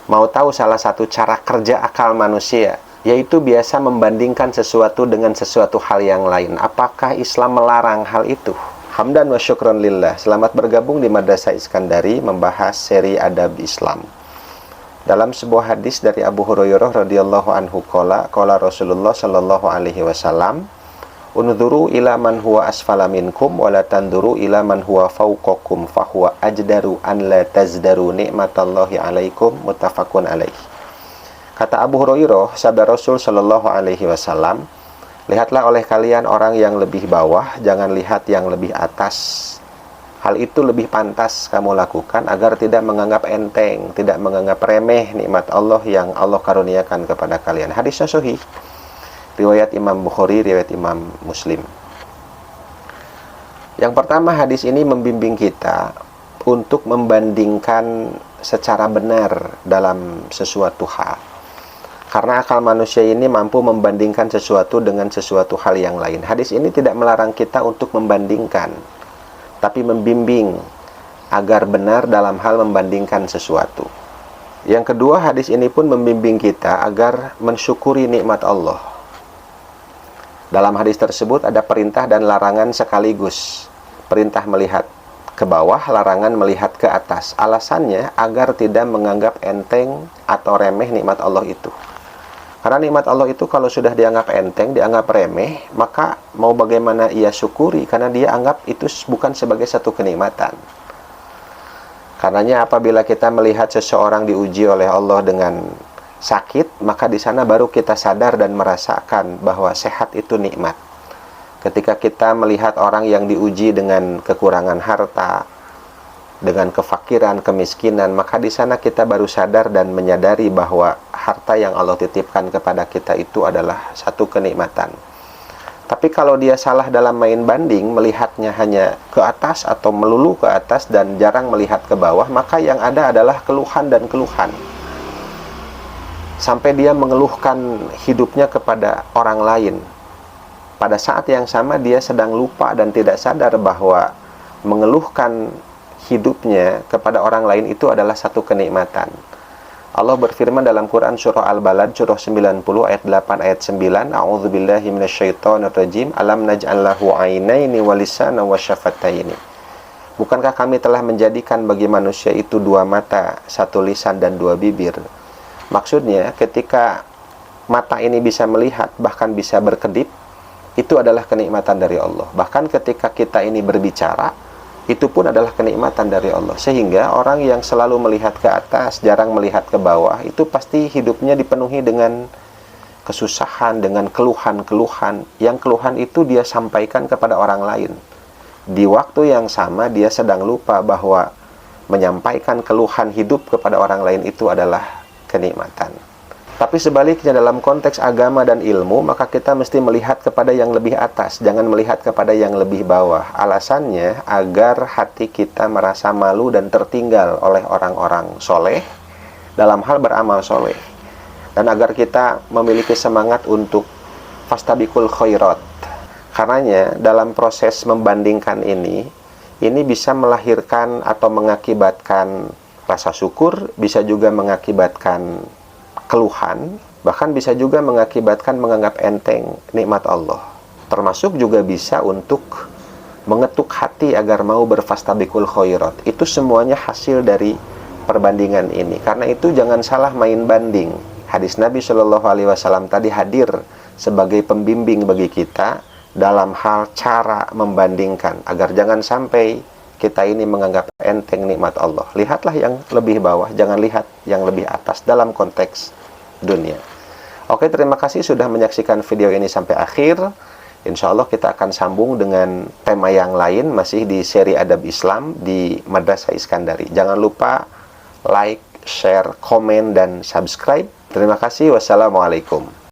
Mau tahu salah satu cara kerja akal manusia, yaitu biasa membandingkan sesuatu dengan sesuatu hal yang lain. Apakah Islam melarang hal itu? Hamdan wa syukran lillah. Selamat bergabung di Madrasah Iskandari membahas seri adab Islam. Dalam sebuah hadis dari Abu Hurairah radhiyallahu anhu qala Rasulullah sallallahu alaihi wasallam, "Unzuru ila man huwa asfala minkum wa la tanduru ila man huwa fawqakum fa huwa ajdaru an la tazdaru ni'matallahi 'alaikum." Muttafaqun alaih. Kata Abu Hurairah, sabda Rasul sallallahu alaihi wasallam, "Lihatlah oleh kalian orang yang lebih bawah, jangan lihat yang lebih atas. Hal itu lebih pantas kamu lakukan agar tidak menganggap enteng, tidak menganggap remeh nikmat Allah yang Allah karuniakan kepada kalian." Hadisnya sahih. Riwayat Imam Bukhari, riwayat Imam Muslim. Yang pertama, hadis ini membimbing kita untuk membandingkan secara benar dalam sesuatu hal. Karena akal manusia ini mampu membandingkan sesuatu dengan sesuatu hal yang lain. Hadis ini tidak melarang kita untuk membandingkan, tapi membimbing agar benar dalam hal membandingkan sesuatu. Yang kedua, hadis ini pun membimbing kita agar mensyukuri nikmat Allah. Dalam hadis tersebut ada perintah dan larangan sekaligus. Perintah melihat ke bawah, larangan melihat ke atas. Alasannya agar tidak menganggap enteng atau remeh nikmat Allah itu. Karena nikmat Allah itu kalau sudah dianggap enteng, dianggap remeh, maka mau bagaimana ia syukuri, karena dia anggap itu bukan sebagai satu kenikmatan. Karenanya apabila kita melihat seseorang diuji oleh Allah dengan sakit, maka di sana baru kita sadar dan merasakan bahwa sehat itu nikmat. Ketika kita melihat orang yang diuji dengan kekurangan harta, dengan kefakiran, kemiskinan, maka di sana kita baru sadar dan menyadari bahwa harta yang Allah titipkan kepada kita itu adalah satu kenikmatan. Tapi kalau dia salah dalam main banding, melihatnya hanya ke atas atau melulu ke atas dan jarang melihat ke bawah, maka yang ada adalah keluhan dan keluhan. Sampai dia mengeluhkan hidupnya kepada orang lain. Pada saat yang sama dia sedang lupa dan tidak sadar bahwa mengeluhkan hidupnya kepada orang lain itu adalah satu kenikmatan. Allah berfirman dalam Quran surah Al-Balad surah 90 ayat 8 ayat 9, "A'udzubillahi minasyaitonirrajim. Alam naj'al lahu 'ainaini wa lisanan wa syafataini." Bukankah kami telah menjadikan bagi manusia itu dua mata, satu lisan dan dua bibir? Maksudnya ketika mata ini bisa melihat, bahkan bisa berkedip, itu adalah kenikmatan dari Allah. Bahkan ketika kita ini berbicara, itu pun adalah kenikmatan dari Allah. Sehingga orang yang selalu melihat ke atas, jarang melihat ke bawah, itu pasti hidupnya dipenuhi dengan kesusahan, dengan keluhan-keluhan. Yang keluhan itu dia sampaikan kepada orang lain. Di waktu yang sama dia sedang lupa bahwa menyampaikan keluhan hidup kepada orang lain itu adalah kenikmatan. Tapi sebaliknya dalam konteks agama dan ilmu, maka kita mesti melihat kepada yang lebih atas, jangan melihat kepada yang lebih bawah. Alasannya agar hati kita merasa malu dan tertinggal oleh orang-orang soleh dalam hal beramal soleh, dan agar kita memiliki semangat untuk fastabiqul khairat. Karenanya dalam proses membandingkan ini bisa melahirkan atau mengakibatkan rasa syukur, bisa juga mengakibatkan keluhan, bahkan bisa juga mengakibatkan menganggap enteng nikmat Allah. Termasuk juga bisa untuk mengetuk hati agar mau berfastabiqul khairat. Itu semuanya hasil dari perbandingan ini. Karena itu jangan salah main banding. Hadis Nabi Shallallahu Alaihi Wasallam tadi hadir sebagai pembimbing bagi kita dalam hal cara membandingkan, agar jangan sampai kita ini menganggap enteng nikmat Allah. Lihatlah yang lebih bawah, jangan lihat yang lebih atas dalam konteks dunia. Oke, terima kasih sudah menyaksikan video ini sampai akhir. Insya Allah kita akan sambung dengan tema yang lain, masih di seri Adab Islam di Madrasah Iskandari. Jangan lupa like, share, komen, dan subscribe. Terima kasih. Wassalamualaikum.